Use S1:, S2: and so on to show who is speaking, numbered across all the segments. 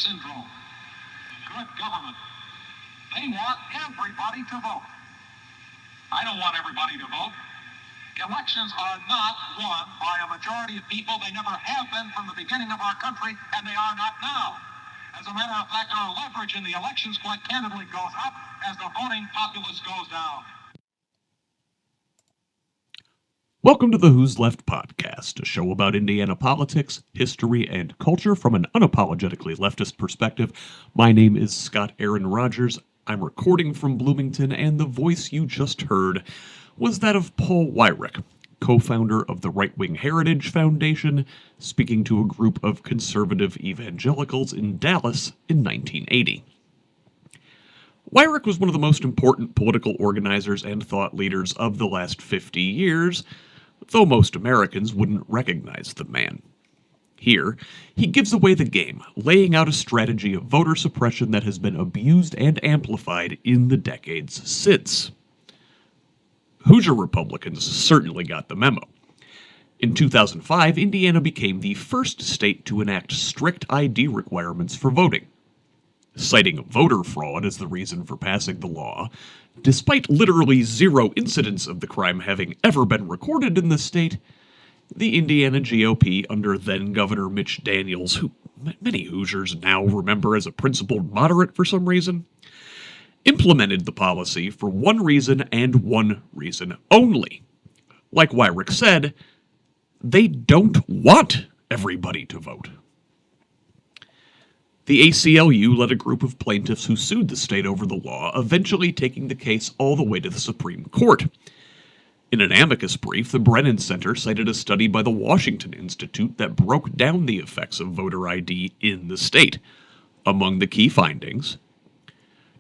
S1: syndrome. Good government. They want everybody to vote. I don't want everybody to vote. Elections are not won by a majority of people. They never have been from the beginning of our country, and they are not now. As a matter of fact, our leverage in the elections quite candidly goes up as the voting populace goes down.
S2: Welcome to the Who's Left podcast, a show about Indiana politics, history, and culture from an unapologetically leftist perspective. My name is Scott Aaron Rogers. I'm recording from Bloomington, and the voice you just heard was that of Paul Weyrich, co-founder of the Right-Wing Heritage Foundation, speaking to a group of conservative evangelicals in Dallas in 1980. Weyrich was one of the most important political organizers and thought leaders of the last 50 years, though most Americans wouldn't recognize the man. Here, he gives away the game, laying out a strategy of voter suppression that has been abused and amplified in the decades since. Hoosier Republicans certainly got the memo. In 2005, Indiana became the first state to enact strict ID requirements for voting. Citing voter fraud as the reason for passing the law, despite literally zero incidents of the crime having ever been recorded in the state, the Indiana GOP under then-Governor Mitch Daniels, who many Hoosiers now remember as a principled moderate for some reason, implemented the policy for one reason and one reason only. Like Weyrich said, they don't want everybody to vote. The ACLU led a group of plaintiffs who sued the state over the law, eventually taking the case all the way to the Supreme Court. In an amicus brief, the Brennan Center cited a study by the Washington Institute that broke down the effects of voter ID in the state. Among the key findings,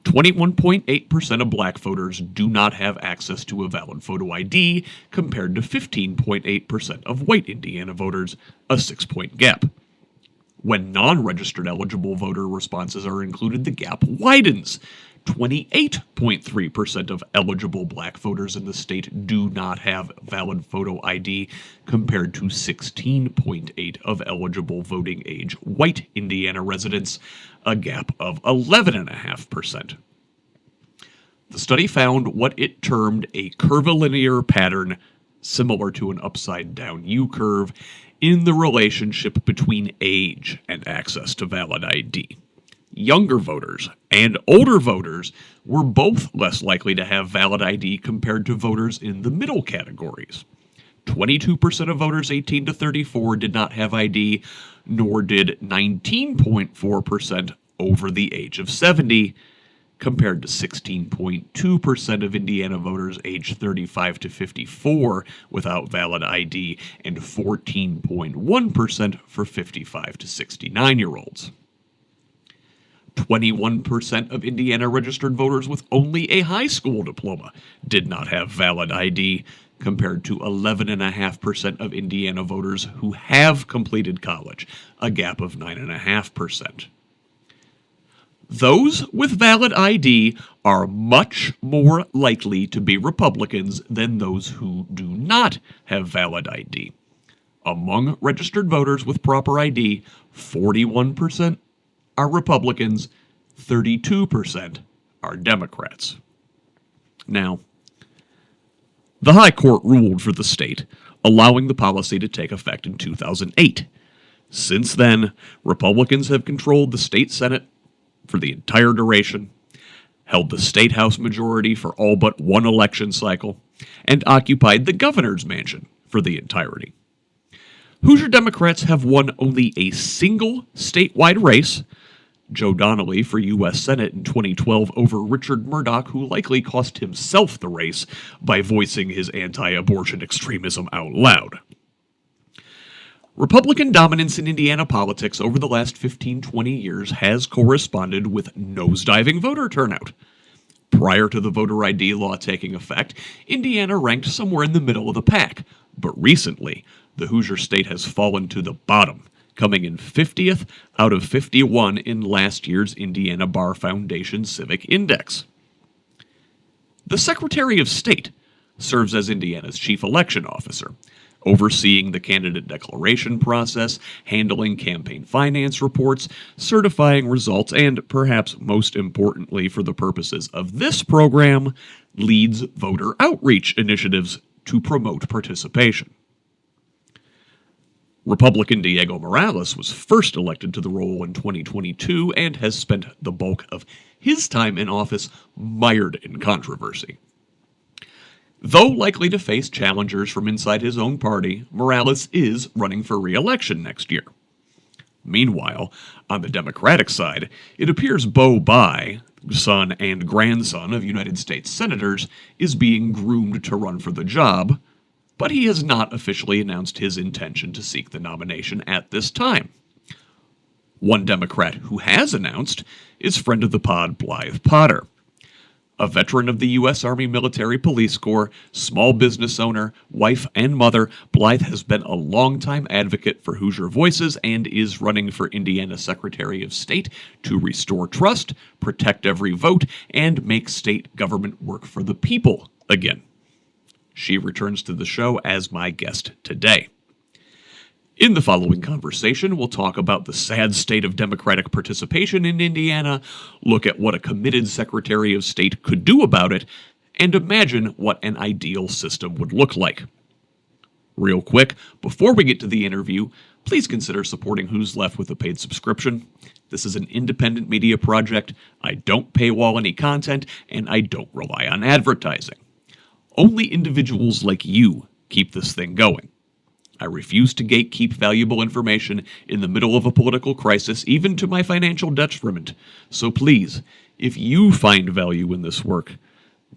S2: 21.8% of black voters do not have access to a valid photo ID, compared to 15.8% of white Indiana voters, a 6-point gap. When non-registered eligible voter responses are included, the gap widens. 28.3% of eligible black voters in the state do not have valid photo ID, compared to 16.8% of eligible voting age white Indiana residents, a gap of 11.5%. The study found what it termed a curvilinear pattern, similar to an upside-down U-curve, in the relationship between age and access to valid ID. Younger voters and older voters were both less likely to have valid ID compared to voters in the middle categories. 22% of voters 18 to 34 did not have ID, nor did 19.4% over the age of 70, compared to 16.2% of Indiana voters aged 35 to 54 without valid ID, and 14.1% for 55 to 69-year-olds. 21% of Indiana registered voters with only a high school diploma did not have valid ID, compared to 11.5% of Indiana voters who have completed college, a gap of 9.5%. Those with valid ID are much more likely to be Republicans than those who do not have valid ID. Among registered voters with proper ID, 41% are Republicans, 32% are Democrats. Now, the High Court ruled for the state, allowing the policy to take effect in 2008. Since then, Republicans have controlled the state Senate for the entire duration, held the state House majority for all but one election cycle, and occupied the governor's mansion for the entirety. Hoosier Democrats have won only a single statewide race, Joe Donnelly for U.S. Senate in 2012 over Richard Murdoch, who likely cost himself the race by voicing his anti-abortion extremism out loud. Republican dominance in Indiana politics over the last 15-20 years has corresponded with nosediving voter turnout. Prior to the voter ID law taking effect, Indiana ranked somewhere in the middle of the pack, but recently, the Hoosier state has fallen to the bottom, coming in 50th out of 51 in last year's Indiana Bar Foundation Civic Index. The Secretary of State serves as Indiana's chief election officer, overseeing the candidate declaration process, handling campaign finance reports, certifying results, and perhaps most importantly for the purposes of this program, leads voter outreach initiatives to promote participation. Republican Diego Morales was first elected to the role in 2022 and has spent the bulk of his time in office mired in controversy. Though likely to face challengers from inside his own party, Morales is running for re-election next year. Meanwhile, on the Democratic side, it appears Bo Bai, son and grandson of United States senators, is being groomed to run for the job, but he has not officially announced his intention to seek the nomination at this time. One Democrat who has announced is friend of the pod Blythe Potter. A veteran of the U.S. Army Military Police Corps, small business owner, wife, and mother, Blythe has been a longtime advocate for Hoosier voices and is running for Indiana Secretary of State to restore trust, protect every vote, and make state government work for the people again. She returns to the show as my guest today. In the following conversation, we'll talk about the sad state of Democratic participation in Indiana, look at what a committed Secretary of State could do about it, and imagine what an ideal system would look like. Real quick, before we get to the interview, please consider supporting Who's Left with a paid subscription. This is an independent media project. I don't paywall any content, and I don't rely on advertising. Only individuals like you keep this thing going. I refuse to gatekeep valuable information in the middle of a political crisis, even to my financial detriment. So please, if you find value in this work,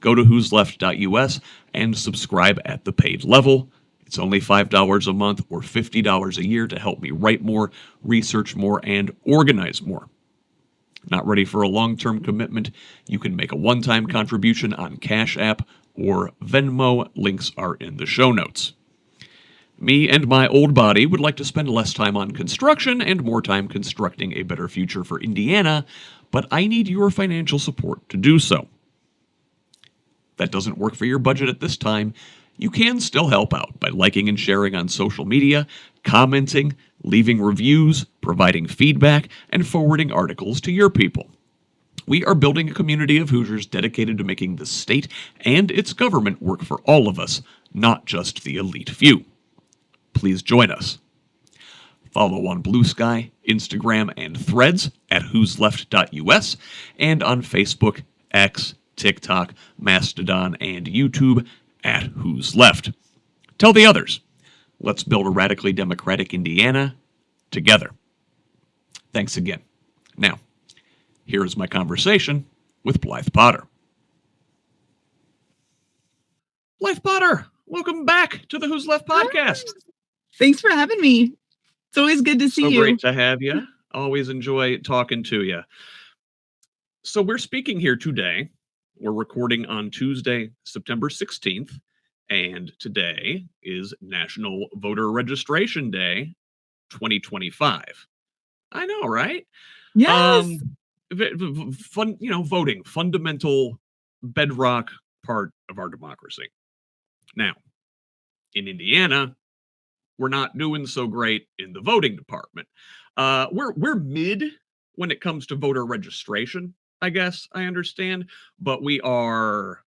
S2: go to whosleft.us and subscribe at the paid level. It's only $5 a month or $50 a year to help me write more, research more, and organize more. Not ready for a long-term commitment? You can make a one-time contribution on Cash App or Venmo. Links are in the show notes. Me and my old body would like to spend less time on construction and more time constructing a better future for Indiana, but I need your financial support to do so. If that doesn't work for your budget at this time, you can still help out by liking and sharing on social media, commenting, leaving reviews, providing feedback, and forwarding articles to your people. We are building a community of Hoosiers dedicated to making the state and its government work for all of us, not just the elite few. Please join us. Follow on Blue Sky, Instagram, and Threads at whosleft.us, and on Facebook, X, TikTok, Mastodon, and YouTube at Who's Left. Tell the others. Let's build a radically democratic Indiana together. Thanks again. Now, here is my conversation with Blythe Potter. Blythe Potter, welcome back to the Who's Left podcast.
S3: Thanks for having me. It's always good to see you.
S2: So great to have you. Always enjoy talking to you. So we're speaking here today. We're recording on Tuesday, September 16th, and today is National Voter Registration Day 2025. I know, right?
S3: Yes.
S2: Fun, voting, fundamental bedrock part of our democracy. Now, in Indiana, we're not doing so great in the voting department. We're mid when it comes to voter registration, I guess I understand, but we are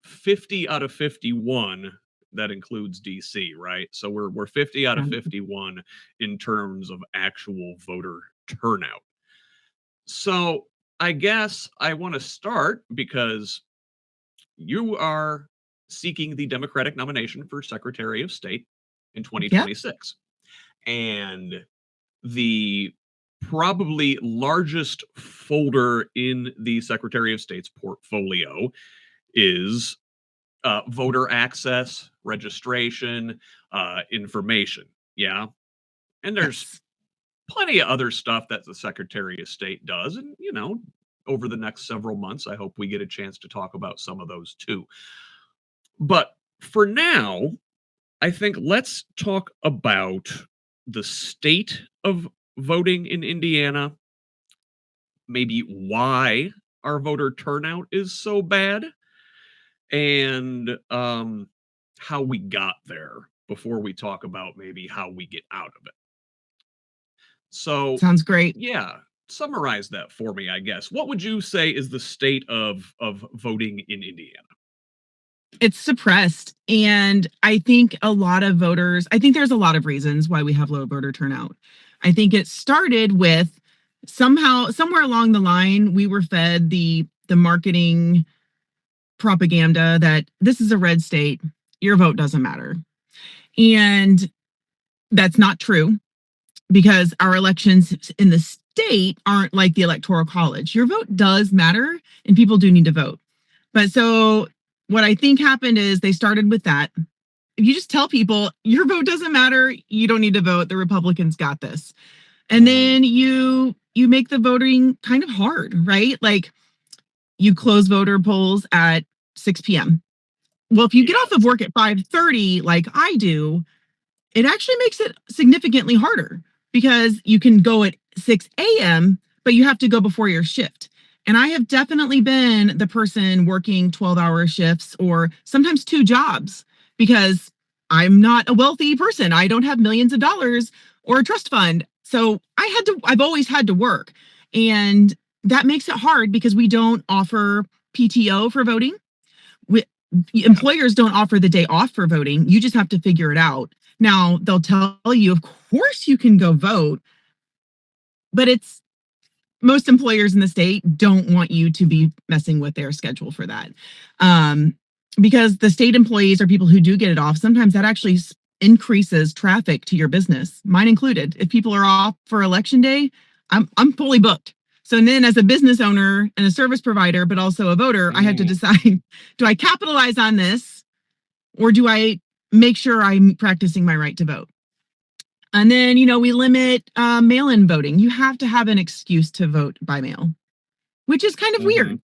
S2: 50 out of 51. That includes DC, right? So we're 50 out of 51 in terms of actual voter turnout. So I guess I want to start because you are seeking the Democratic nomination for Secretary of State in 2026. And the probably largest folder in the Secretary of State's portfolio is voter access, registration, information. Yeah. And there's plenty of other stuff that the Secretary of State does. And, over the next several months, I hope we get a chance to talk about some of those too. But for now, I think let's talk about the state of voting in Indiana, maybe why our voter turnout is so bad, and how we got there. before we talk about maybe how we get out of it. So,
S3: Sounds great.
S2: yeah, summarize that for me, I guess. What would you say is the state of voting in Indiana?
S3: It's suppressed. And I think I think there's a lot of reasons why we have low voter turnout. I think it started with somewhere along the line, we were fed the marketing propaganda that this is a red state, your vote doesn't matter. And that's not true because our elections in the state aren't like the electoral college. Your vote does matter and people do need to vote. But so what I think happened is they started with that. If you just tell people your vote doesn't matter, you don't need to vote. The Republicans got this. And then you make the voting kind of hard, right? Like you close voter polls at 6 p.m. Well, if you get off of work at 5:30 like I do, it actually makes it significantly harder because you can go at 6 a.m., but you have to go before your shift. And I have definitely been the person working 12-hour shifts or sometimes two jobs because I'm not a wealthy person. I don't have millions of dollars or a trust fund. So I've always had to work. And that makes it hard because we don't offer PTO for voting. Employers don't offer the day off for voting. You just have to figure it out. Now, they'll tell you, of course, you can go vote, but most employers in the state don't want you to be messing with their schedule for that. Because the state employees are people who do get it off. Sometimes that actually increases traffic to your business, mine included. If people are off for election day, I'm fully booked. So then as a business owner and a service provider, but also a voter, I have to decide, do I capitalize on this or do I make sure I'm practicing my right to vote? And then, we limit mail-in voting. You have to have an excuse to vote by mail, which is kind of weird.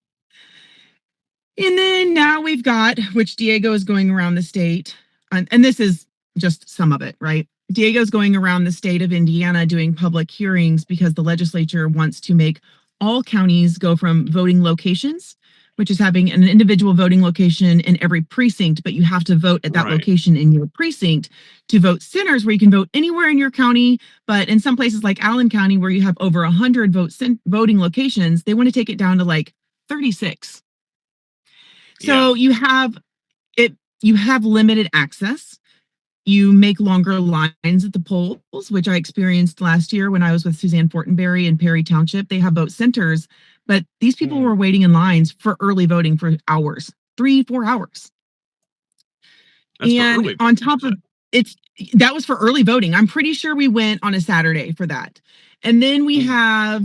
S3: And then now we've got, which Diego is going around the state, and this is just some of it, right? Diego's going around the state of Indiana doing public hearings because the legislature wants to make all counties go from voting locations, which is having an individual voting location in every precinct, but you have to vote at that location in your precinct, to vote centers where you can vote anywhere in your county. But in some places like Allen County, where you have over 100 voting locations, they want to take it down to like 36. So you have limited access. You make longer lines at the polls, which I experienced last year when I was with Suzanne Fortenberry in Perry Township. They have vote centers, but these people were waiting in lines for early voting for hours, 3-4 hours. And on top of that was for early voting. I'm pretty sure we went on a Saturday for that. And then we have,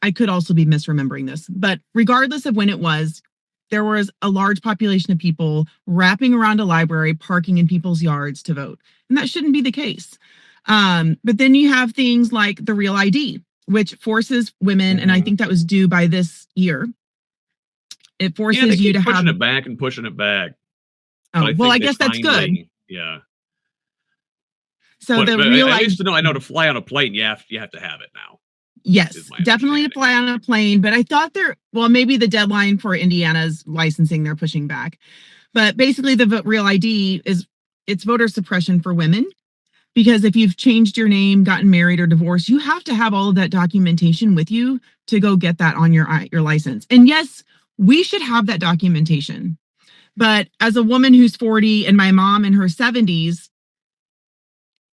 S3: I could also be misremembering this, but regardless of when it was, there was a large population of people wrapping around a library, parking in people's yards to vote. And that shouldn't be the case. But then you have things like the Real ID, which forces women, and I think that was due by this year. It forces you to
S2: pushing
S3: have
S2: it back and pushing it back.
S3: Oh, well, I guess that's good.
S2: Yeah.
S3: So
S2: but
S3: the Real
S2: at
S3: ID,
S2: least I know to fly on a plane, you have to have it now.
S3: Yes, definitely to fly on a plane. But I thought maybe the deadline for Indiana's licensing, they're pushing back. But basically the Real ID it's voter suppression for women, because if you've changed your name, gotten married or divorced, you have to have all of that documentation with you to go get that on your license. And yes, we should have that documentation. But as a woman who's 40 and my mom in her 70s,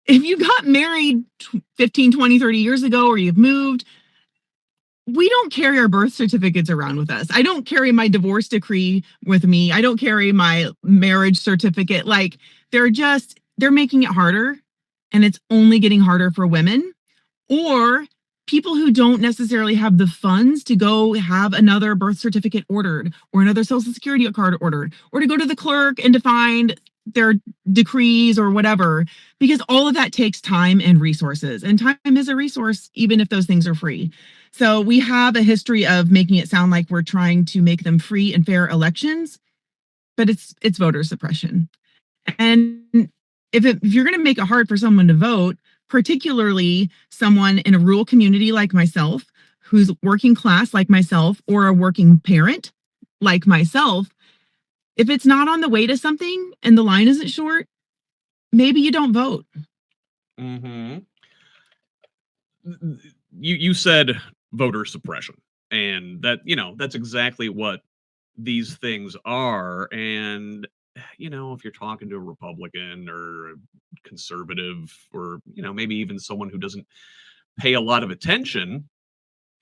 S3: if you got married 15, 20, 30 years ago, or you've moved, we don't carry our birth certificates around with us. I don't carry my divorce decree with me. I don't carry my marriage certificate. Like they're making it harder, and it's only getting harder for women or people who don't necessarily have the funds to go have another birth certificate ordered or another social security card ordered, or to go to the clerk and to find their decrees or whatever, because all of that takes time and resources, and time is a resource, even if those things are free. So we have a history of making it sound like we're trying to make them free and fair elections, but it's voter suppression. And if you're going to make it hard for someone to vote, particularly someone in a rural community like myself, who's working class like myself, or a working parent like myself, if it's not on the way to something and the line isn't short, maybe you don't vote.
S2: Mm-hmm. You said voter suppression, and that's exactly what these things are. And if you're talking to a Republican or a conservative, or maybe even someone who doesn't pay a lot of attention,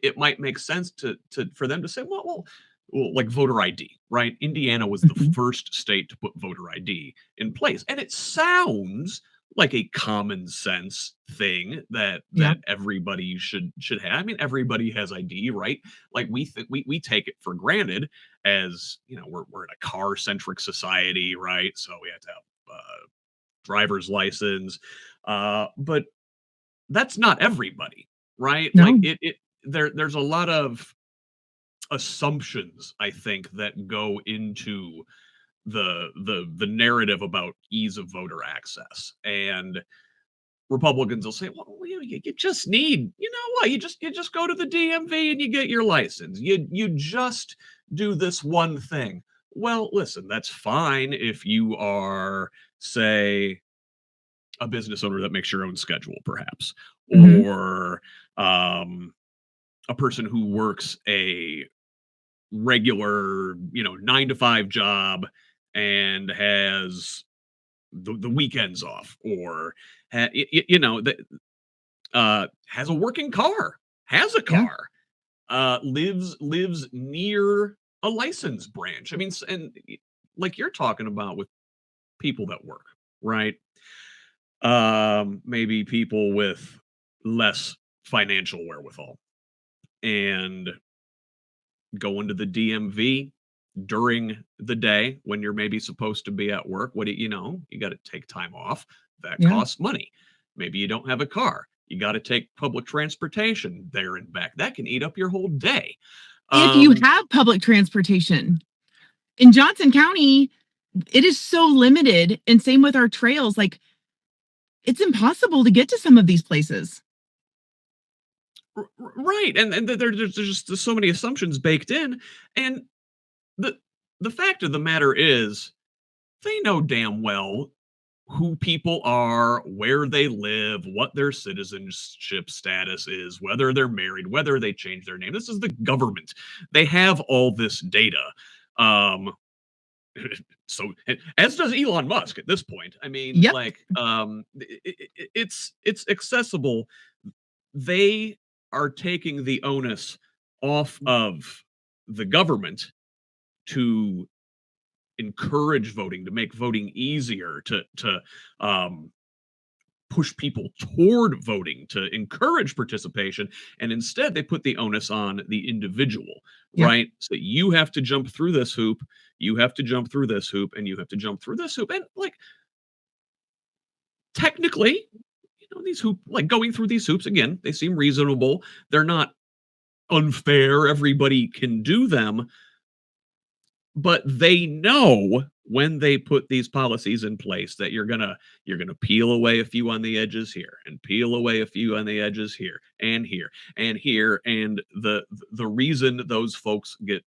S2: it might make sense to for them to say, well, like voter ID, right? Indiana was the
S3: Mhm.
S2: first state to put voter ID in place, and it sounds like a common sense thing that
S3: Yep.
S2: everybody should have. I mean, everybody has ID, right? Like we take it for granted, as we're in a car centric society, right? So we have to have driver's license, but that's not everybody, right? Like
S3: No.
S2: there's a lot of assumptions, I think, that go into the narrative about ease of voter access. And Republicans will say, well, you just need, what, you just go to the DMV and you get your license. You just do this one thing. Well, listen, that's fine if you are, say, a business owner that makes your own schedule, perhaps,
S3: Mhm.
S2: or a person who works a regular, 9 to 5 job and has the weekends off, or has a working car, has a
S3: Yeah.
S2: car, lives near a license branch. I mean, and like you're talking about with people that work, right? Maybe people with less financial wherewithal, and going to the DMV during the day when you're maybe supposed to be at work. What do you got to take time off. That
S3: Yeah.
S2: costs money. Maybe you don't have a car. You got to take public transportation there and back. That can eat up your whole day.
S3: If you
S2: Um,
S3: have public transportation in Johnson County, it is so limited. And same with our trails. Like, it's impossible to get to some of these places.
S2: right, and there's just so many assumptions baked in, and the the fact of the matter is, they know damn well who people are, where they live, what their citizenship status is, whether they're married, whether they change their name. This is the government. They have all this data. Um, so as does Elon Musk at this point. I mean,
S3: Yep.
S2: like, it's accessible. They are taking the onus off of the government to encourage voting, to make voting easier, to um, push people toward voting, to encourage participation. And instead, they put the onus on the individual,
S3: Yep.
S2: right? So you have to jump through this hoop, you have to jump through this hoop, and you have to jump through this hoop. And like, technically, these hoop, like going through these hoops, again, they seem reasonable. They're not unfair. Everybody can do them, but they know when they put these policies in place that you're gonna peel away a few on the edges here, and peel away a few on the edges here, and here, and here. And the reason those folks get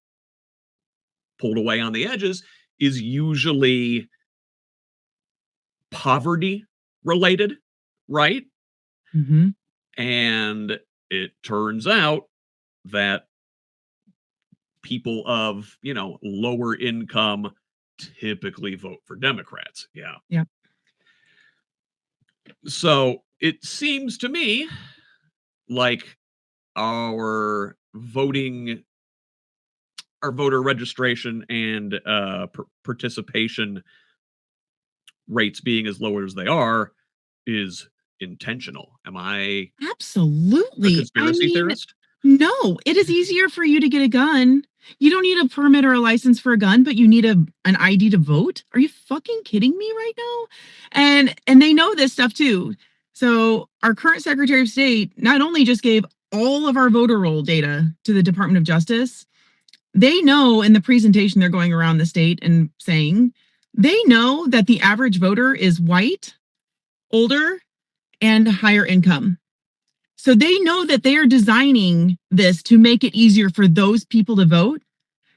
S2: pulled away on the edges is usually poverty related, right?
S3: Hmm.
S2: And it turns out that people of lower income typically vote for Democrats. Yeah.
S3: Yep.
S2: So it seems to me like our voting, our voter registration and participation rates being as low as they are is intentional. Am I a
S3: Absolutely. I
S2: conspiracy
S3: mean,
S2: theorist?
S3: no, it is easier for you to get a gun. You don't need a permit or a license for a gun, but you need an ID to vote. Are you fucking kidding me right now? And they know this stuff too. So our current Secretary of State not only just gave all of our voter roll data to the Department of Justice, they know in the presentation they're going around the state and saying, they know that the average voter is white, older, and higher income. So they know that they are designing this to make it easier for those people to vote,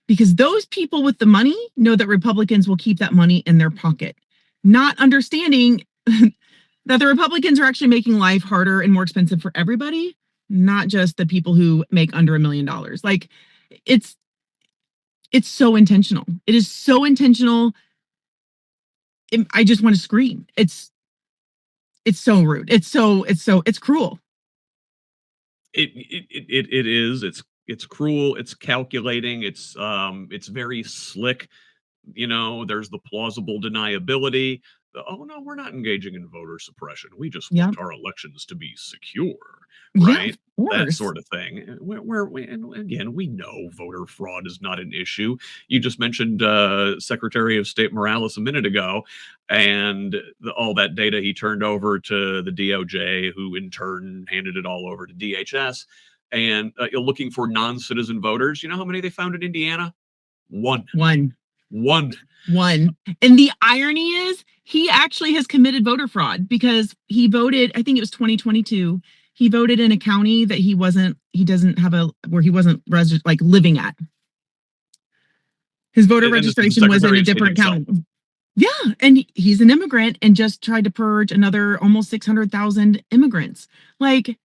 S3: because those people with the money know that Republicans will keep that money in their pocket, not understanding that the Republicans are actually making life harder and more expensive for everybody, not just the people who make under $1 million. Like it's so intentional. It is so intentional. I just want to scream. It's so rude. It's cruel.
S2: It is. It's cruel. It's calculating. It's very slick. There's the plausible deniability. Oh no, we're not engaging in voter suppression. We just
S3: Yeah.
S2: want our elections to be secure,
S3: Yeah,
S2: right?
S3: of
S2: That
S3: course.
S2: sort of thing. And again, we know voter fraud is not an issue. You just mentioned Secretary of State Morales a minute ago, and all that data he turned over to the DOJ, who in turn handed it all over to DHS. And looking for non-citizen voters. You know how many they found in Indiana? One.
S3: One. And the irony is he actually has committed voter fraud because he voted, I think it was 2022. He voted in a county that he wasn't like living at. His voter
S2: And this is the
S3: registration was in
S2: Secretary
S3: a
S2: of State
S3: different
S2: himself.
S3: county. Yeah. And he's an immigrant and just tried to purge another almost 600,000 immigrants. Like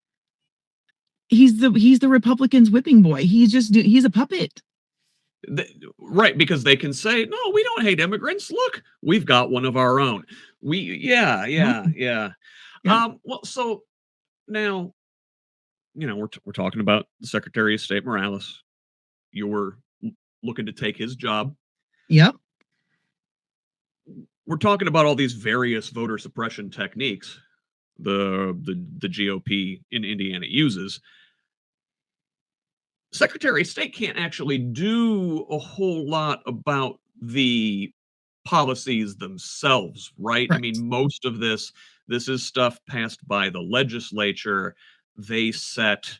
S3: he's the Republicans' whipping boy. He's a puppet.
S2: Right, because they can say, no, we don't hate immigrants. Look, we've got one of our own. Yeah. Well, so now, we're talking about the Secretary of State Morales. You're looking to take his job.
S3: Yep.
S2: We're talking about all these various voter suppression techniques the GOP in Indiana uses. Secretary of State can't actually do a whole lot about the policies themselves, right? I mean, most of this is stuff passed by the legislature. They set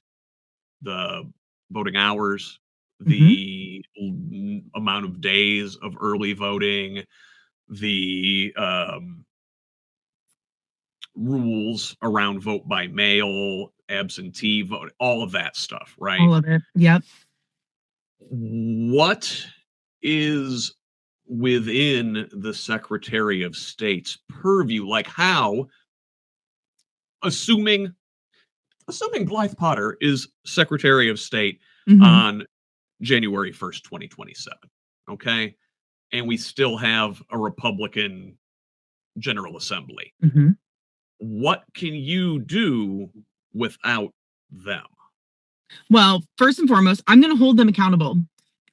S2: the voting hours, the amount of days of early voting, the rules around vote by mail, absentee vote, all of that stuff, right?
S3: All of it. Yep.
S2: What is within the Secretary of State's purview? Like how, assuming Blythe Potter is Secretary of State on January 1st, 2027, okay? And we still have a Republican General Assembly. What can you do without them?
S3: Well, first and foremost, I'm going to hold them accountable.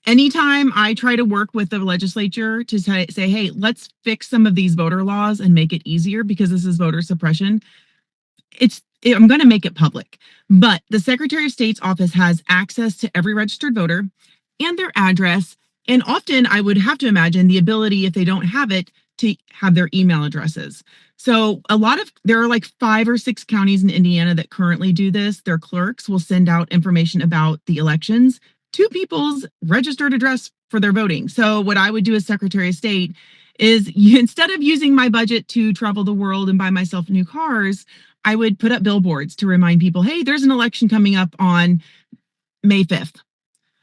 S3: Anytime I try to work with the legislature to say, hey, let's fix some of these voter laws and make it easier because this is voter suppression, I'm going to make it public. But the Secretary of State's office has access to every registered voter and their address. And often I would have to imagine the ability, if they don't have it, to have their email addresses. So there are like 5 or 6 counties in Indiana that currently do this. Their clerks will send out information about the elections to people's registered address for their voting. So what I would do as Secretary of State is instead of using my budget to travel the world and buy myself new cars, I would put up billboards to remind people, hey, there's an election coming up on May 5th.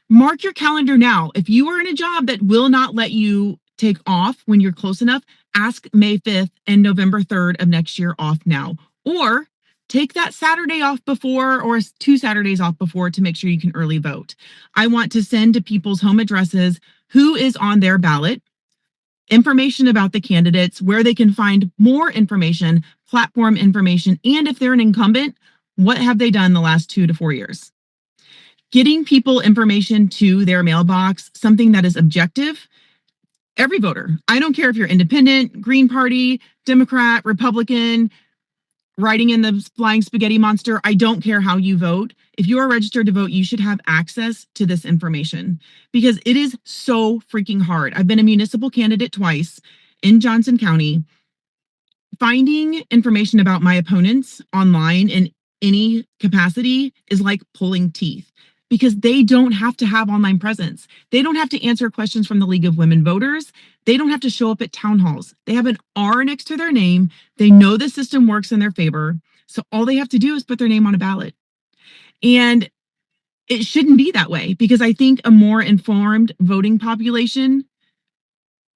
S3: Mark your calendar now. If you are in a job that will not let you take off when you're close enough, ask May 5th and November 3rd of next year off now. Or take that Saturday off before or 2 Saturdays off before to make sure you can early vote. I want to send to people's home addresses who is on their ballot, information about the candidates, where they can find more information, platform information, and if they're an incumbent, what have they done the last 2 to 4 years? Getting people information to their mailbox, something that is objective. Every voter, I don't care if you're independent, Green Party, Democrat, Republican, riding in the flying spaghetti monster, I don't care how you vote. If you are registered to vote, you should have access to this information because it is so freaking hard. I've been a municipal candidate twice in Johnson County. Finding information about my opponents online in any capacity is like pulling teeth because they don't have to have online presence. They don't have to answer questions from the League of Women Voters. They don't have to show up at town halls. They have an R next to their name. They know the system works in their favor. So all they have to do is put their name on a ballot. And it shouldn't be that way because I think a more informed voting population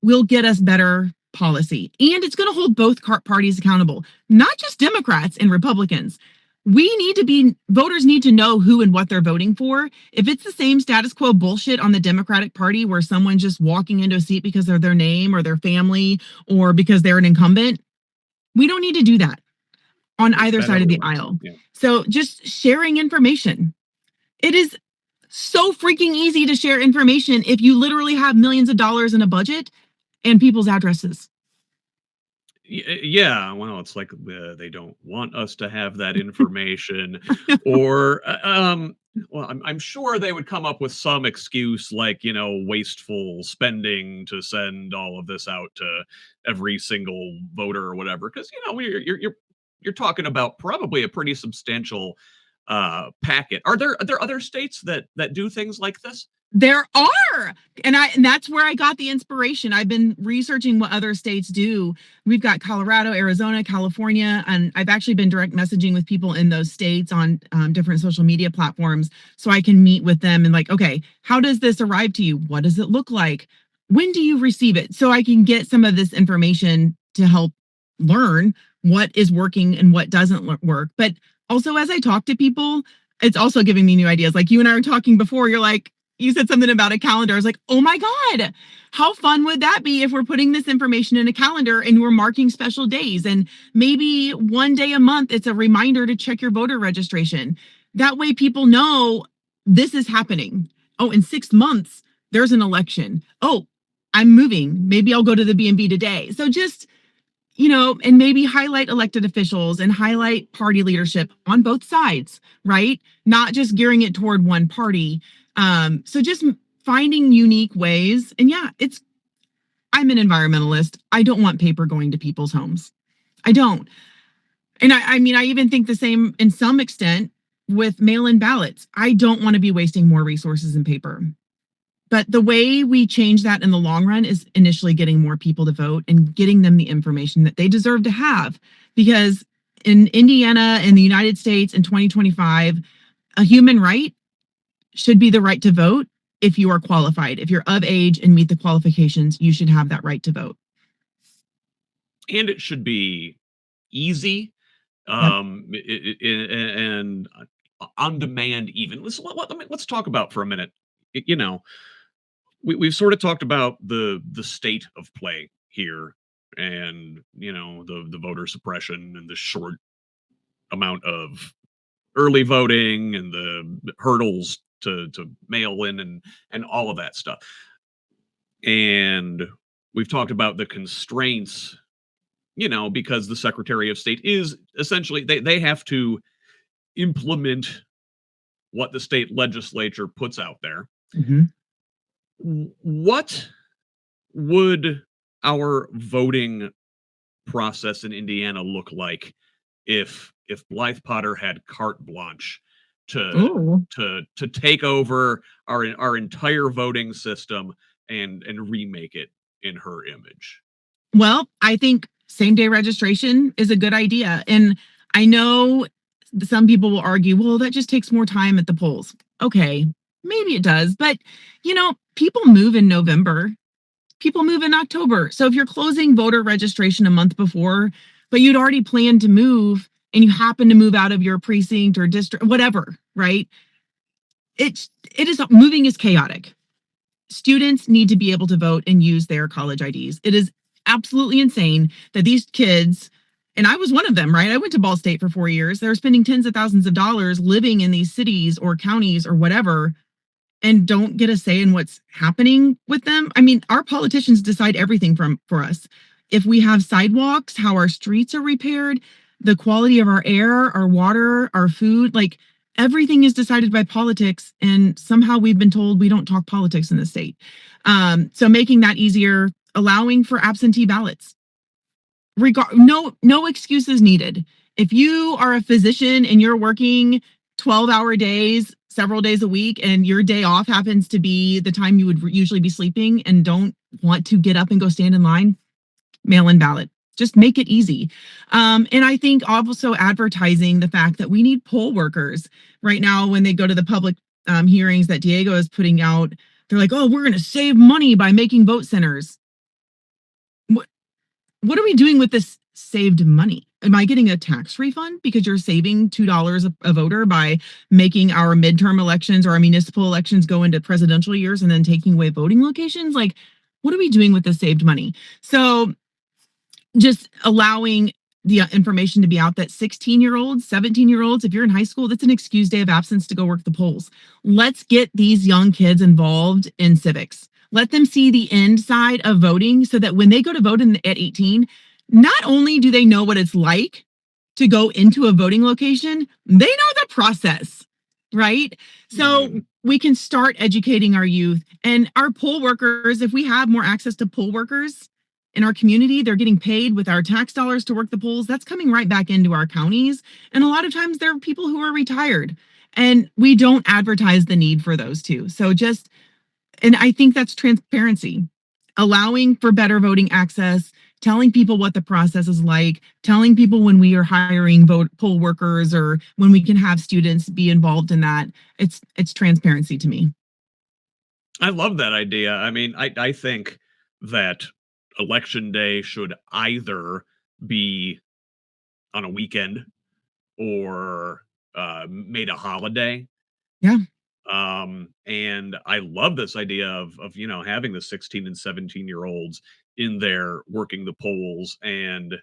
S3: will get us better policy, and it's going to hold both parties accountable, not just Democrats and Republicans. Voters need to know who and what they're voting for. If it's the same status quo bullshit on the Democratic Party where someone's just walking into a seat because of their name or their family or because they're an incumbent, we don't need to do that on either side of the aisle.
S2: Yeah.
S3: So just sharing information. It is so freaking easy to share information if you literally have millions of dollars in a budget and people's addresses.
S2: Yeah, well, it's like they don't want us to have that information, or well, I'm sure they would come up with some excuse like wasteful spending to send all of this out to every single voter or whatever, because you're talking about probably a pretty substantial packet. Are there other states that do things like this?
S3: There are. And that's where I got the inspiration. I've been researching what other states do. We've got Colorado, Arizona, California, and I've actually been direct messaging with people in those states on different social media platforms so I can meet with them and like, okay, how does this arrive to you? What does it look like? When do you receive it? So I can get some of this information to help learn what is working and what doesn't work. But also, as I talk to people, it's also giving me new ideas. Like you and I were talking before, you said something about a calendar. I was like, oh my God, how fun would that be if we're putting this information in a calendar and we're marking special days? And maybe one day a month, it's a reminder to check your voter registration. That way people know this is happening. Oh, in 6 months, there's an election. Oh, I'm moving. Maybe I'll go to the B&B today. So just, and maybe highlight elected officials and highlight party leadership on both sides, right? Not just gearing it toward one party. So just finding unique ways. And yeah, I'm an environmentalist. I don't want paper going to people's homes. I don't. And I mean, I even think the same in some extent with mail-in ballots. I don't want to be wasting more resources in paper. But the way we change that in the long run is initially getting more people to vote and getting them the information that they deserve to have. Because in Indiana, in the United States in 2025, a human right should be the right to vote if you are qualified. If you're of age and meet the qualifications, you should have that right to vote.
S2: And it should be easy,
S3: Yep.
S2: and on demand even. Let's talk about for a minute, we've sort of talked about the state of play here and the voter suppression and the short amount of early voting and the hurdles to mail in and all of that stuff. And we've talked about the constraints, because the Secretary of State is essentially they have to implement what the state legislature puts out there.
S3: Mm-hmm.
S2: What would our voting process in Indiana look like if Blythe Potter had carte blanche
S3: Ooh.
S2: to take over our entire voting system and remake it in her image?
S3: Well, I think same day registration is a good idea. And I know some people will argue, well, that just takes more time at the polls. Okay, maybe it does. But, people move in November, people move in October. So if you're closing voter registration a month before, but you'd already planned to move and you happen to move out of your precinct or district, whatever, right? Moving is chaotic. Students need to be able to vote and use their college IDs. It is absolutely insane that these kids, and I was one of them, right? I went to Ball State for 4 years. They're spending tens of thousands of dollars living in these cities or counties or whatever and don't get a say in what's happening with them. I mean, our politicians decide everything for us. If we have sidewalks, how our streets are repaired, the quality of our air, our water, our food, like everything is decided by politics. And somehow we've been told we don't talk politics in the state. So making that easier, allowing for absentee ballots. No excuses needed. If you are a physician and you're working 12-hour days, several days a week, and your day off happens to be the time you would usually be sleeping and don't want to get up and go stand in line, mail-in ballot. Just make it easy. And I think also advertising the fact that we need poll workers right now when they go to the public hearings that Diego is putting out. They're like, oh, we're going to save money by making vote centers. what are we doing with this saved money? Am I getting a tax refund because you're saving $2 a voter by making our midterm elections or our municipal elections go into presidential years and then taking away voting locations? Like, what are we doing with the saved money? So just allowing the information to be out that 16-year-olds, 17-year-olds, if you're in high school, that's an excused day of absence to go work the polls. Let's get these young kids involved in civics. Let them see the end side of voting so that when they go to vote at 18, not only do they know what it's like to go into a voting location, they know the process, right? So we can start educating our youth and our poll workers. If we have more access to poll workers in our community, they're getting paid with our tax dollars to work the polls. That's coming right back into our counties. And a lot of times there are people who are retired and we don't advertise the need for those too. So and I think that's transparency, allowing for better voting access, telling people what the process is like, telling people when we are hiring poll workers or when we can have students be involved in that. It's transparency to me.
S2: I love that idea. I mean, I think that election day should either be on a weekend or made a holiday.
S3: Yeah.
S2: And I love this idea of having the 16 and 17-year-olds in there working the polls. And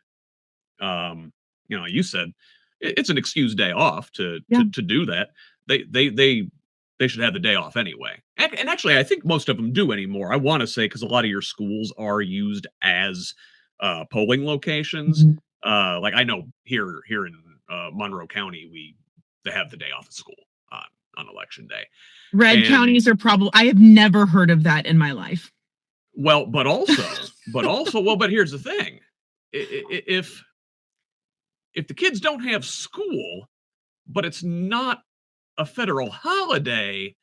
S2: you said it's an excused day off to
S3: Yeah.
S2: to do that. They should have the day off anyway. And actually, I think most of them do anymore. I want to say because a lot of your schools are used as polling locations. Like I know here in Monroe County, they have the day off of school on election day.
S3: Red counties are probably, I have never heard of that in my life.
S2: Well, but here's the thing. If the kids don't have school, but it's not a federal holiday,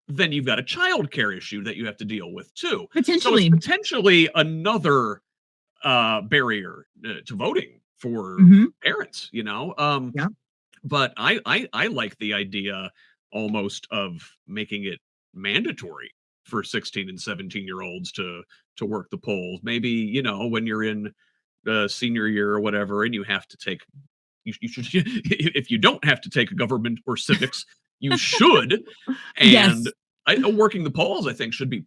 S2: then you've got a childcare issue that you have to deal with too.
S3: Potentially.
S2: So it's potentially another barrier to voting for parents,
S3: Yeah.
S2: But I like the idea almost of making it mandatory for 16 and 17-year-olds to work the polls. Maybe, when you're in senior year or whatever, and you have to take, you should, if you don't have to take a government or civics, you should.
S3: Yes.
S2: And working the polls, I think, should be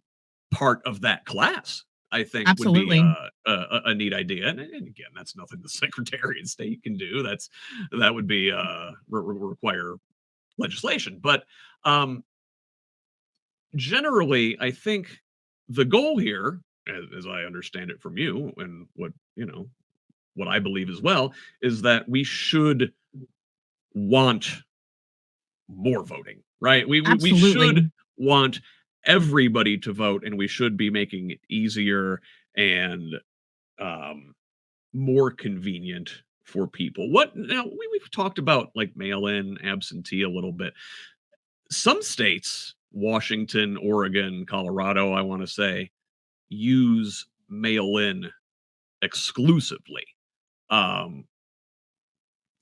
S2: part of that class. I think
S3: Absolutely.
S2: would be a neat idea. And again, that's nothing the Secretary of State can do. That would be require legislation. But generally, I think the goal here, as I understand it from you, and what I believe as well, is that we should want more voting, right? We should want everybody to vote, and we should be making it easier and more convenient for people. What now? We've talked about like mail-in, absentee a little bit. Some states, Washington, Oregon, Colorado, I want to say, use mail-in exclusively. And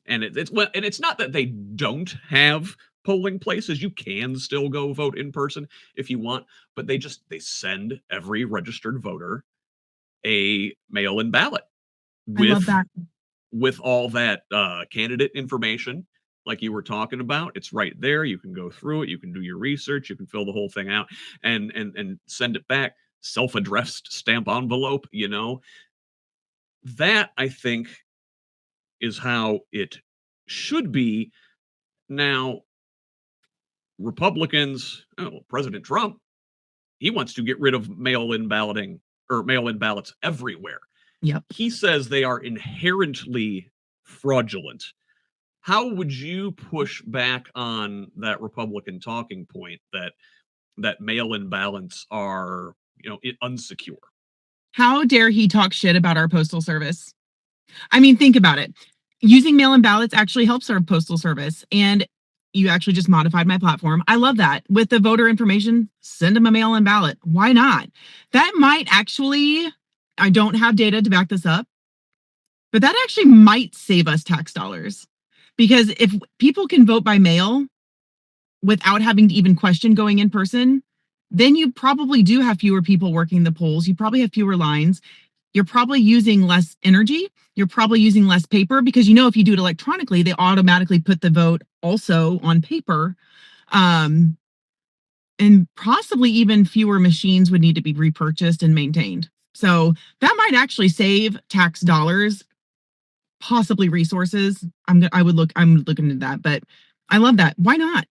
S2: it's not that they don't have polling places. You can still go vote in person if you want, but they send every registered voter a mail-in ballot
S3: I love that.
S2: with all that candidate information like you were talking about. It's right there. You can go through it. You can do your research. You can fill the whole thing out and send it back. Self-addressed stamp envelope, That, I think, is how it should be. Now, Republicans, President Trump, he wants to get rid of mail-in balloting or mail-in ballots everywhere.
S3: Yep.
S2: He says they are inherently fraudulent. How would you push back on that Republican talking point that mail-in ballots are, unsecure?
S3: How dare he talk shit about our postal service? I mean, think about it. Using mail-in ballots actually helps our postal service. And you actually just modified my platform. I love that. With the voter information, send them a mail-in ballot. Why not? That might actually, I don't have data to back this up, but that actually might save us tax dollars. Because if people can vote by mail without having to even question going in person, then you probably do have fewer people working the polls. You probably have fewer lines. you're probably using less energy. You're probably using less paper because, if you do it electronically, they automatically put the vote also on paper. And possibly even fewer machines would need to be repurchased and maintained. So that might actually save tax dollars, possibly resources. I'm looking at that, but I love that. Why not?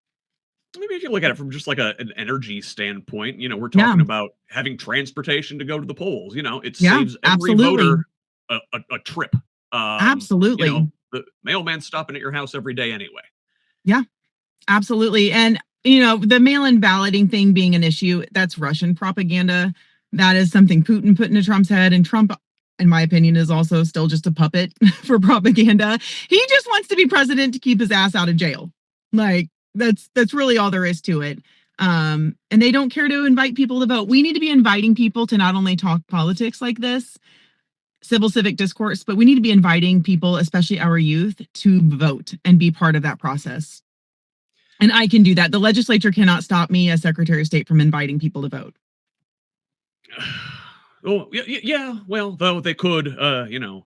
S2: Maybe if you look at it from just like an energy standpoint, we're
S3: Yeah.
S2: talking about having transportation to go to the polls. It
S3: Yeah,
S2: saves every
S3: absolutely.
S2: voter a trip.
S3: Absolutely.
S2: The mailman's stopping at your house every day anyway.
S3: Yeah, absolutely. And, the mail-in balloting thing being an issue, that's Russian propaganda. That is something Putin put into Trump's head. And Trump, in my opinion, is also still just a puppet for propaganda. He just wants to be president to keep his ass out of jail. Like, that's really all there is to it. And they don't care to invite people to vote. We need to be inviting people to not only talk politics like this, civil civic discourse, but we need to be inviting people, especially our youth, to vote and be part of that process. And I can do that. The legislature cannot stop me as Secretary of State from inviting people to vote.
S2: Oh, yeah. Well, though they could,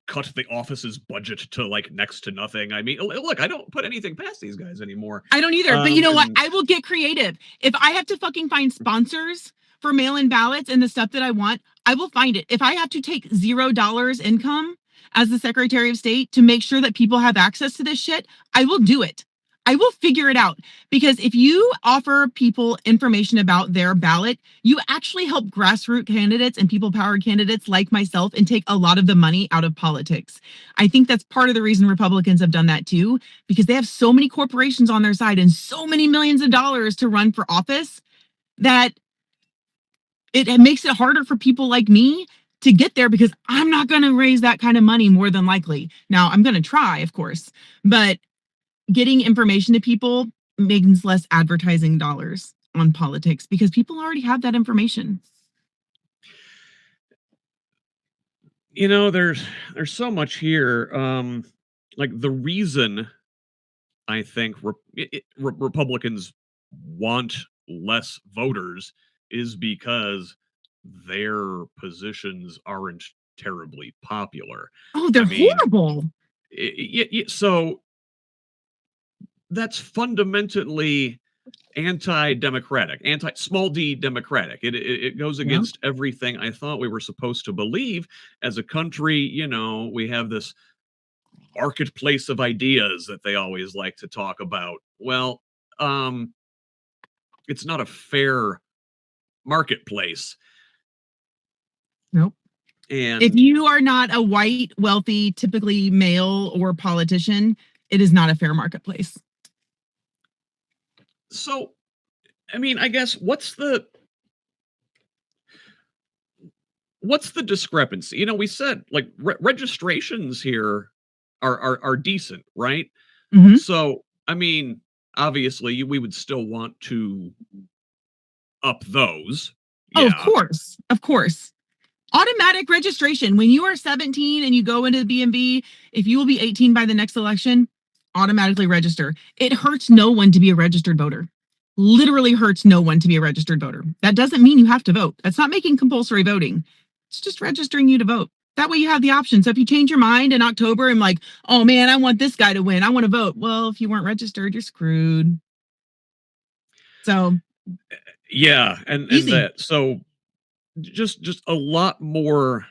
S2: cut the office's budget to like next to nothing. I mean, look, I don't put anything past these guys anymore.
S3: I don't either. But you know what? I will get creative. If I have to fucking find sponsors for mail-in ballots and the stuff that I want, I will find it. If I have to take $0 income as the Secretary of State to make sure that people have access to this shit, I will do it. I will figure it out, because if you offer people information about their ballot, you actually help grassroots candidates and people powered candidates like myself and take a lot of the money out of politics. I think that's part of the reason Republicans have done that too, because they have so many corporations on their side and so many millions of dollars to run for office that it makes it harder for people like me to get there, because I'm not going to raise that kind of money more than likely. Now, I'm going to try, of course, but getting information to people means less advertising dollars on politics because people already have that information.
S2: There's so much here. Like the reason I think Republicans want less voters is because their positions aren't terribly popular.
S3: Oh, they're
S2: I mean,
S3: horrible.
S2: so that's fundamentally anti-democratic, small d democratic. It goes
S3: Yeah.
S2: against everything I thought we were supposed to believe as a country. We have this marketplace of ideas that they always like to talk about. Well, it's not a fair marketplace.
S3: Nope.
S2: And
S3: if you are not a white, wealthy, typically male or politician, it is not a fair marketplace.
S2: So, I mean, I guess what's the discrepancy? We said like registrations here are decent, right?
S3: Mm-hmm.
S2: So, I mean, obviously, we would still want to up those.
S3: Oh, of course. Of course. Automatic registration. When you are 17 and you go into the BMV, if you will be 18 by the next election, automatically register. It hurts no one to be a registered voter. Literally hurts no one to be a registered voter. That doesn't mean you have to vote. That's not making compulsory voting. It's just registering you to vote. That way you have the option. So if you change your mind in October and like, oh man, I want this guy to win, I want to vote. Well, if you weren't registered, you're screwed. So
S2: yeah, and
S3: easy.
S2: that so just a lot more,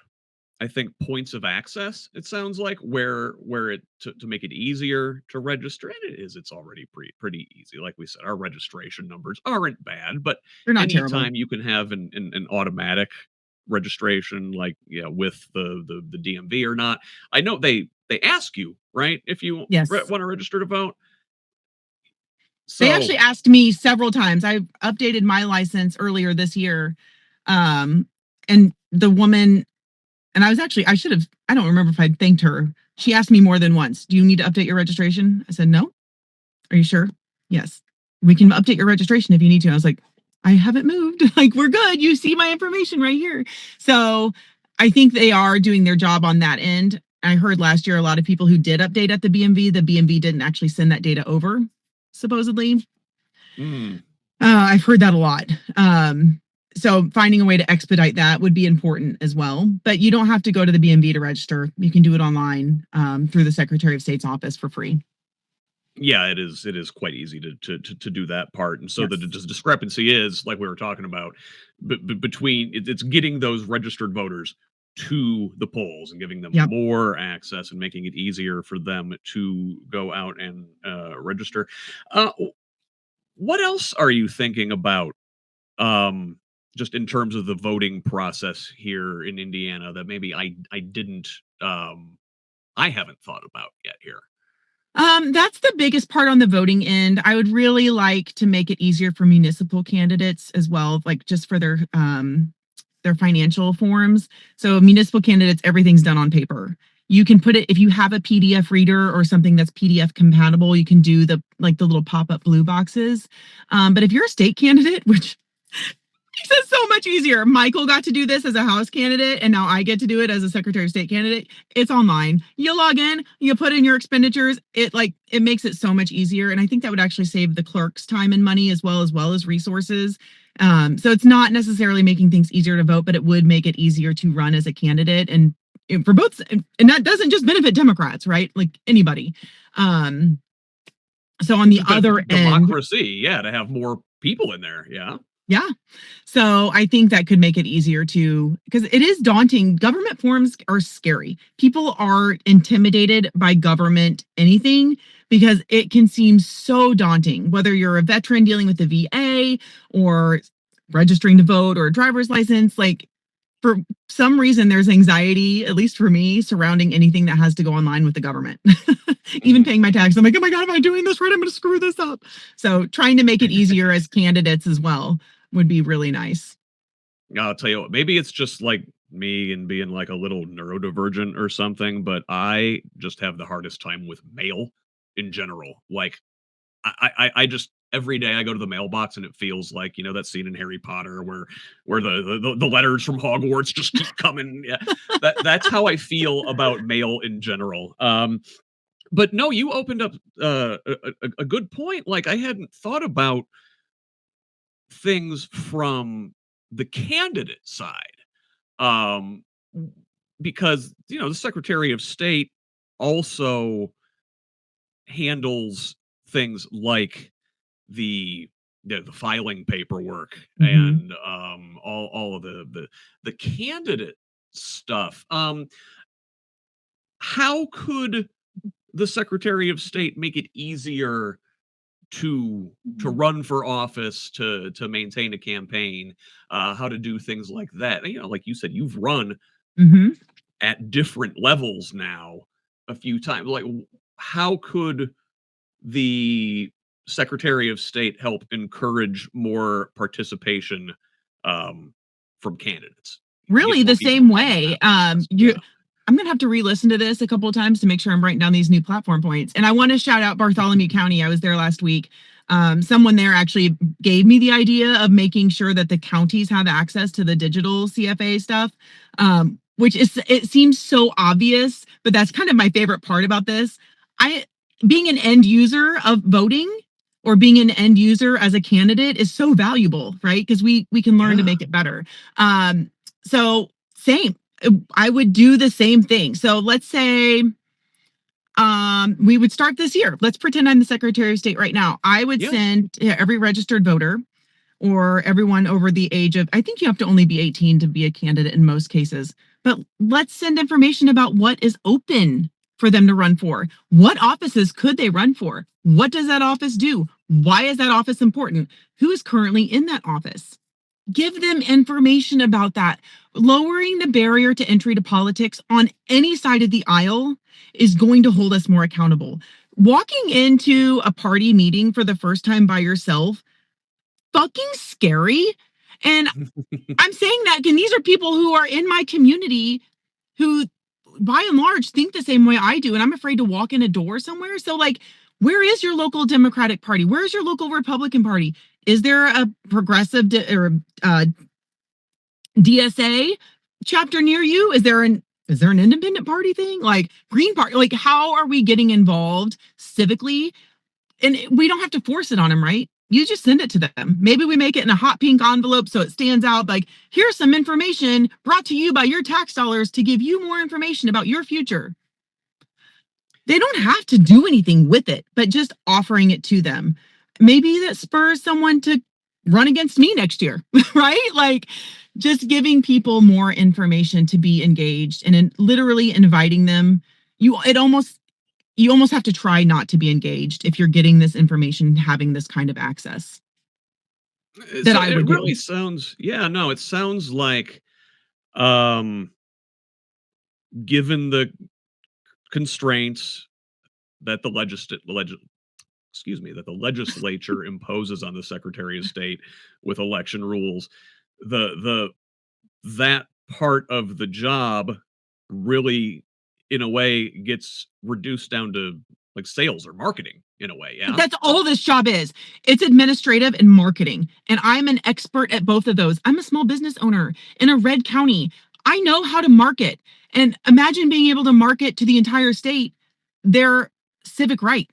S2: I think, points of access. It sounds like where it to make it easier to register, and it's already pretty easy. Like we said, our registration numbers aren't bad, but
S3: They're not
S2: anytime
S3: terrible.
S2: you can have an automatic registration, like with the DMV or not. I know they ask you, right, if you
S3: Yes.
S2: want to register to vote. So
S3: they actually asked me several times. I updated my license earlier this year. And the woman, and I don't remember if I thanked her. She asked me more than once, do you need to update your registration? I said, no. Are you sure? Yes. We can update your registration if you need to. I was like, I haven't moved. Like, we're good. You see my information right here. So I think they are doing their job on that end. I heard last year a lot of people who did update at the BMV didn't actually send that data over, supposedly. I've heard that a lot. So finding a way to expedite that would be important as well. But you don't have to go to the BMV to register. You can do it online through the Secretary of State's office for free.
S2: Yeah, it is. It is quite easy to do that part, and so the
S3: Yes.
S2: discrepancy is like we were talking about between it's getting those registered voters to the polls and giving them
S3: Yep.
S2: more access and making it easier for them to go out and register. What else are you thinking about? Um, just in terms of the voting process here in Indiana that maybe I didn't I haven't thought about yet here.
S3: That's the biggest part on the voting end. I would really like to make it easier for municipal candidates as well, like just for their financial forms. So municipal candidates, everything's done on paper. You can put it if you have a PDF reader or something that's PDF compatible, you can do the little pop-up blue boxes. But if you're a state candidate, which makes it so much easier. Michael got to do this as a House candidate, and now I get to do it as a Secretary of State candidate. It's online. You log in, you put in your expenditures. It makes it so much easier, and I think that would actually save the clerk's time and money as well as resources. So it's not necessarily making things easier to vote, but it would make it easier to run as a candidate, and for both, and that doesn't just benefit Democrats, right? Like anybody. So on the
S2: Just
S3: other end,
S2: democracy, yeah, to have more people in there, yeah.
S3: yeah. So I think that could make it easier to, because it is daunting. Government forms are scary. People are intimidated by government anything because it can seem so daunting, whether you're a veteran dealing with the VA or registering to vote or a driver's license. Like for some reason, there's anxiety, at least for me, surrounding anything that has to go online with the government. Even
S2: Mhm.
S3: paying my taxes, I'm like, oh my God, am I doing this right? I'm going to screw this up. So trying to make it easier as candidates as well would be really nice.
S2: I'll tell you what, maybe it's just like me and being like a little neurodivergent or something, but I just have the hardest time with mail in general. Like I just every day I go to the mailbox and it feels like that scene in Harry Potter where the letters from Hogwarts just keep coming. Yeah, that's how I feel about mail in general. But no, you opened up a good point. Like I hadn't thought about things from the candidate side. Um, because the Secretary of State also handles things like the the filing paperwork
S3: Mhm.
S2: and all of the candidate stuff. How could the Secretary of State make it easier to run for office, to maintain a campaign, how to do things like that? Like you said, you've run
S3: Mhm.
S2: at different levels now a few times. Like, how could the Secretary of State help encourage more participation from candidates? Get
S3: Really
S2: more
S3: the
S2: people
S3: same
S2: involved in
S3: way.
S2: that process. Yeah.
S3: I'm gonna have to re-listen to this a couple of times to make sure I'm writing down these new platform points. And I want to shout out Bartholomew County. I was there last week. Someone there actually gave me the idea of making sure that the counties have access to the digital CFA stuff, which it seems so obvious, but that's kind of my favorite part about this. I being an end user of voting or being an end user as a candidate is so valuable, right? Because we can learn to
S2: Yeah.
S3: make it better. So same. I would do the same thing. So let's say we would start this year. Let's pretend I'm the Secretary of State right now. I would
S2: Yeah.
S3: send every registered voter or everyone over the age of, I think you have to only be 18 to be a candidate in most cases. But let's send information about what is open for them to run for. What offices could they run for? What does that office do? Why is that office important? Who is currently in that office? Give them information about that. Lowering the barrier to entry to politics on any side of the aisle is going to hold us more accountable. Walking into a party meeting for the first time by yourself, fucking scary. And I'm saying that and these are people who are in my community who by and large think the same way I do, and I'm afraid to walk in a door somewhere. So like, where is your local Democratic Party? Where is your local Republican Party? Is there a progressive or DSA chapter near you? Is there an independent party thing? Like Green Party? Like how are we getting involved civically? And we don't have to force it on them, right? You just send it to them. Maybe we make it in a hot pink envelope so it stands out like, here's some information brought to you by your tax dollars to give you more information about your future. They don't have to do anything with it, but just offering it to them. Maybe that spurs someone to run against me next year, right? Like just giving people more information to be engaged and literally inviting them. You almost have to try not to be engaged if you're getting this information, having this kind of access that
S2: So
S3: I
S2: it
S3: would
S2: really
S3: do.
S2: sounds, yeah, no, it sounds like, um, given the constraints that that the legislature imposes on the Secretary of State with election rules, the that part of the job really, in a way, gets reduced down to like sales or marketing in a way.
S3: But
S2: Yeah.
S3: that's all this job is. It's administrative and marketing. And I'm an expert at both of those. I'm a small business owner in a red county. I know how to market. And imagine being able to market to the entire state their civic right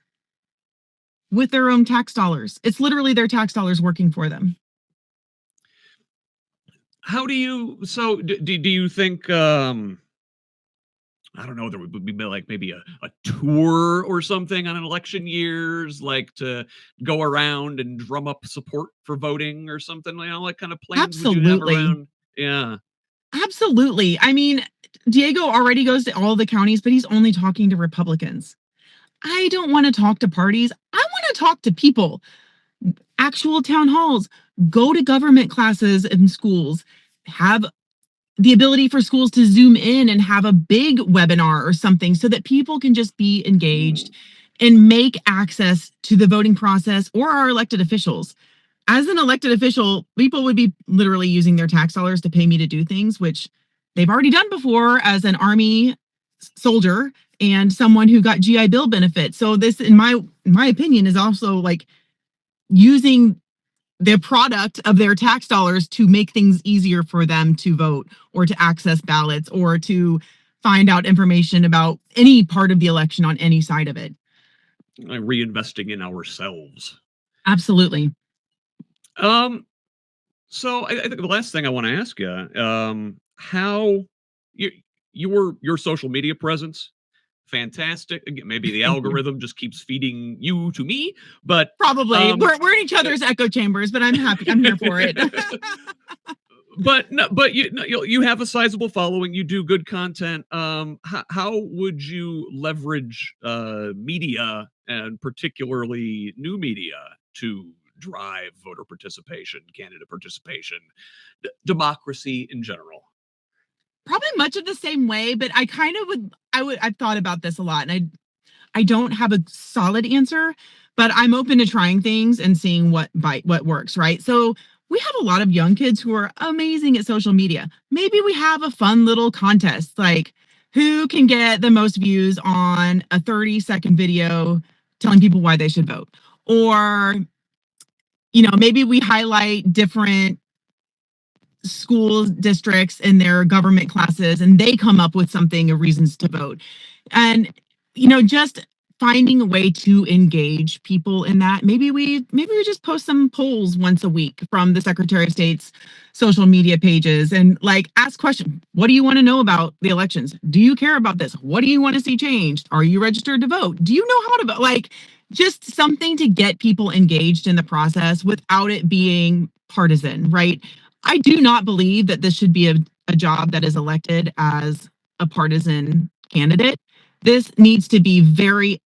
S3: with their own tax dollars. It's literally their tax dollars working for them.
S2: How do you? So do you think? I don't know. There would be like maybe a tour or something on an election years, like to go around and drum up support for voting or something. You know, what kind of plans would you have
S3: Absolutely.
S2: around? Yeah.
S3: Absolutely. I mean, Diego already goes to all the counties, but he's only talking to Republicans. I don't want to talk to parties. I want to talk to people. Actual town halls, go to government classes in schools, have the ability for schools to zoom in and have a big webinar or something so that people can just be engaged and make access to the voting process or our elected officials. As an elected official, people would be literally using their tax dollars to pay me to do things, which they've already done before as an Army soldier and someone who got GI Bill benefits. So this, in my opinion, is also like using the product of their tax dollars to make things easier for them to vote or to access ballots or to find out information about any part of the election on any side of it.
S2: Reinvesting in ourselves.
S3: Absolutely.
S2: Um, so I think the last thing I want to ask you, how you your social media presence, fantastic. Again, maybe the
S3: Thank you.
S2: algorithm just keeps feeding you to me, but
S3: Probably.
S2: um,
S3: We're in each
S2: uh,
S3: other's echo chambers, but I'm happy. I'm here for it.
S2: but no, but you no, you have a sizable following. You do good content. How would you leverage media and particularly new media to drive voter participation, candidate participation, democracy in general?
S3: Probably much of the same way, but I kind of I've thought about this a lot and I don't have a solid answer, but I'm open to trying things and seeing what works, right? So we have a lot of young kids who are amazing at social media. Maybe we have a fun little contest like who can get the most views on a 30-second video telling people why they should vote. Or, maybe we highlight different school districts in their government classes and they come up with something of reasons to vote. And just finding a way to engage people in that. Maybe we just post some polls once a week from the Secretary of State's social media pages and like ask questions. What do you want to know about the elections? Do you care about this? What do you want to see changed? Are you registered to vote? Do you know how to vote? Like just something to get people engaged in the process without it being partisan, right? I do not believe that this should be a job that is elected as a partisan candidate. This needs to be very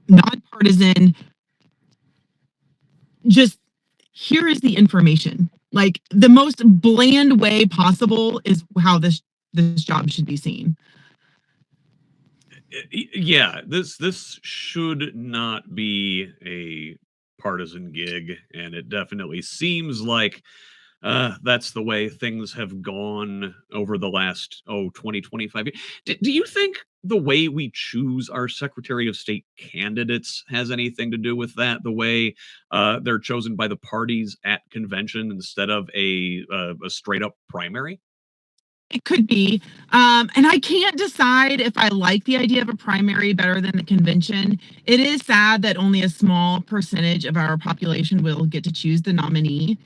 S3: nonpartisan. Just here is the information. Like the most bland way possible is how this job should be seen.
S2: Yeah, this should not be a partisan gig, and it definitely seems like that's the way things have gone over the last 20, 25 years. Do you think the way we choose our Secretary of State candidates has anything to do with that? The way they're chosen by the parties at convention instead of a straight up primary?
S3: It could be. And I can't decide if I like the idea of a primary better than the convention. It is sad that only a small percentage of our population will get to choose the nominee.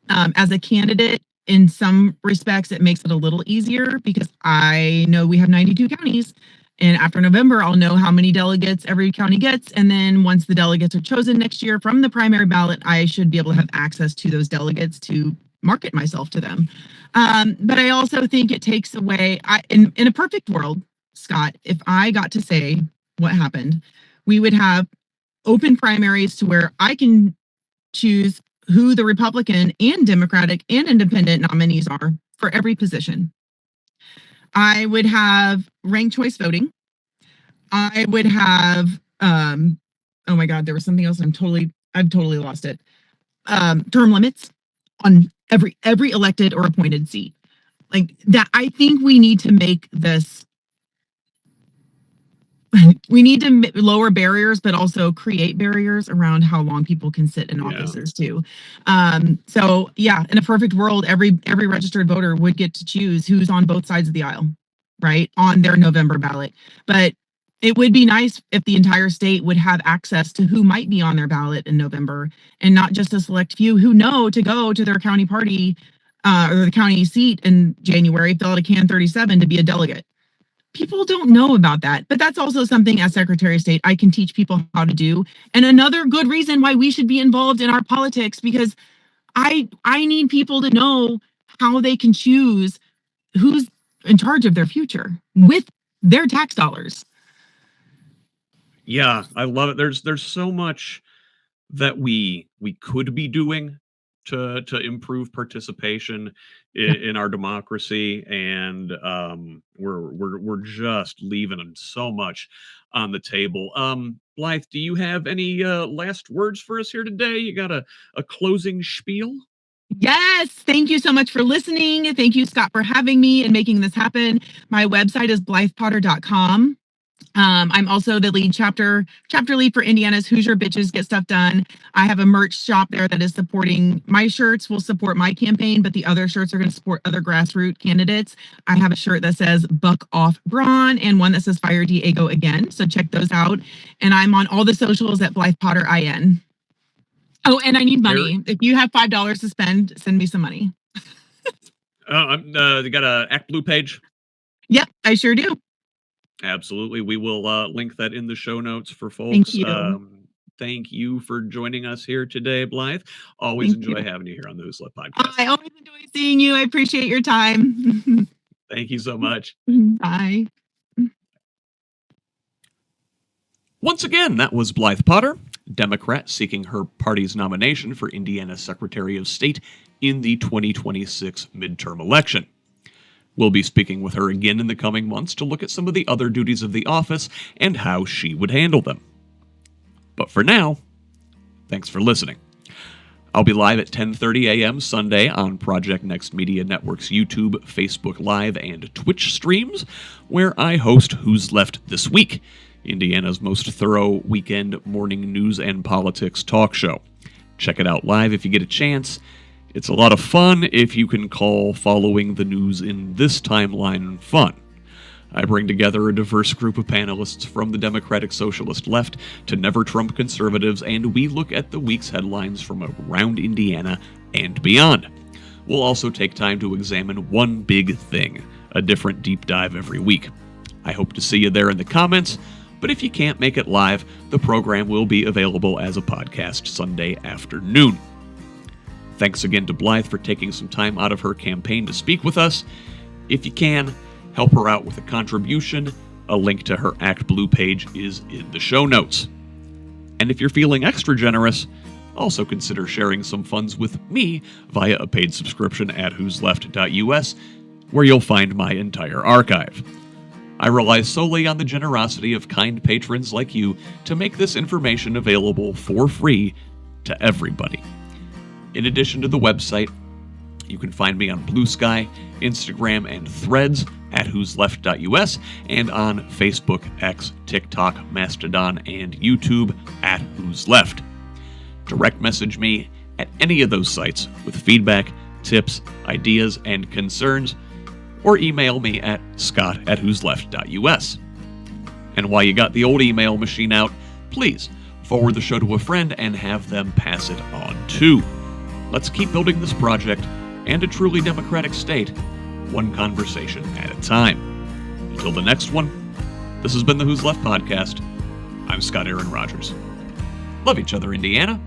S3: As a candidate, in some respects, it makes it a little easier because I know we have 92 counties. And after November, I'll know how many delegates every county gets. And then once the delegates are chosen next year from the primary ballot, I should be able to have access to those delegates to market myself to them. But I also think it takes away, in a perfect world, Scott, if I got to say what happened, we would have open primaries to where I can choose who the Republican and Democratic and independent nominees are for every position. I would have ranked choice voting. I would have oh my God, there was something else. I've totally lost it. Term limits on every elected or appointed seat. Like that, I think we need to make this we need to lower barriers, but also create barriers around how long people can sit in offices too. So yeah, in a perfect world, every registered voter would get to choose who's on both sides of the aisle, right, on their November ballot. But it would be nice if the entire state would have access to who might be on their ballot in November, and not just a select few who know to go to their county party or the county seat in January, fill out a Can 37 to be a delegate. People don't know about that, but that's also something as Secretary of State I can teach people how to do. And another good reason why we should be involved in our politics, because I need people to know how they can choose who's in charge of their future with their tax dollars.
S2: Yeah, I love it. There's so much that we could be doing to improve participation in our democracy, and we're just leaving so much on the table. Blythe, do you have any last words for us here today? You got a closing spiel?
S3: Yes, thank you so much for listening. Thank you, Scott, for having me and making this happen. My website is blythepotter.com. I'm also the chapter lead for Indiana's Hoosier Bitches Get Stuff Done. I have a merch shop there that is supporting my shirts, will support my campaign, but the other shirts are going to support other grassroots candidates. I have a shirt that says Buck Off Braun and one that says Fire Diego Again. So check those out. And I'm on all the socials at Blythe Potter IN. Oh, and I need money. If you have $5 to spend, send me some money.
S2: You got a Act Blue page?
S3: Yep, I sure do.
S2: Absolutely. We will link that in the show notes for folks.
S3: Thank you.
S2: Thank you for joining us here today, Blythe. Always enjoy having you here on the Who's Left podcast.
S3: I always enjoy seeing you. I appreciate your time.
S2: Thank you so much.
S3: Bye.
S2: Once again, that was Blythe Potter, Democrat seeking her party's nomination for Indiana Secretary of State in the 2026 midterm election. We'll be speaking with her again in the coming months to look at some of the other duties of the office and how she would handle them. But for now, thanks for listening. I'll be live at 10:30 a.m. Sunday on Project Next Media Network's YouTube, Facebook Live, and Twitch streams, where I host Who's Left This Week, Indiana's most thorough weekend morning news and politics talk show. Check it out live if you get a chance. It's a lot of fun if you can call following the news in this timeline fun. I bring together a diverse group of panelists from the Democratic Socialist left to Never Trump conservatives, and we look at the week's headlines from around Indiana and beyond. We'll also take time to examine one big thing, a different deep dive every week. I hope to see you there in the comments, but if you can't make it live, the program will be available as a podcast Sunday afternoon. Thanks again to Blythe for taking some time out of her campaign to speak with us. If you can, help her out with a contribution. A link to her Act Blue page is in the show notes. And if you're feeling extra generous, also consider sharing some funds with me via a paid subscription at whosleft.us, where you'll find my entire archive. I rely solely on the generosity of kind patrons like you to make this information available for free to everybody. In addition to the website, you can find me on Blue Sky, Instagram, and Threads at whosleft.us, and on Facebook, X, TikTok, Mastodon, and YouTube at Who's Left. Direct message me at any of those sites with feedback, tips, ideas, and concerns, or email me at scott@whosleft.us. And while you got the old email machine out, please forward the show to a friend and have them pass it on too. Let's keep building this project and a truly democratic state, one conversation at a time. Until the next one, this has been the Who's Left podcast. I'm Scott Aaron Rogers. Love each other, Indiana.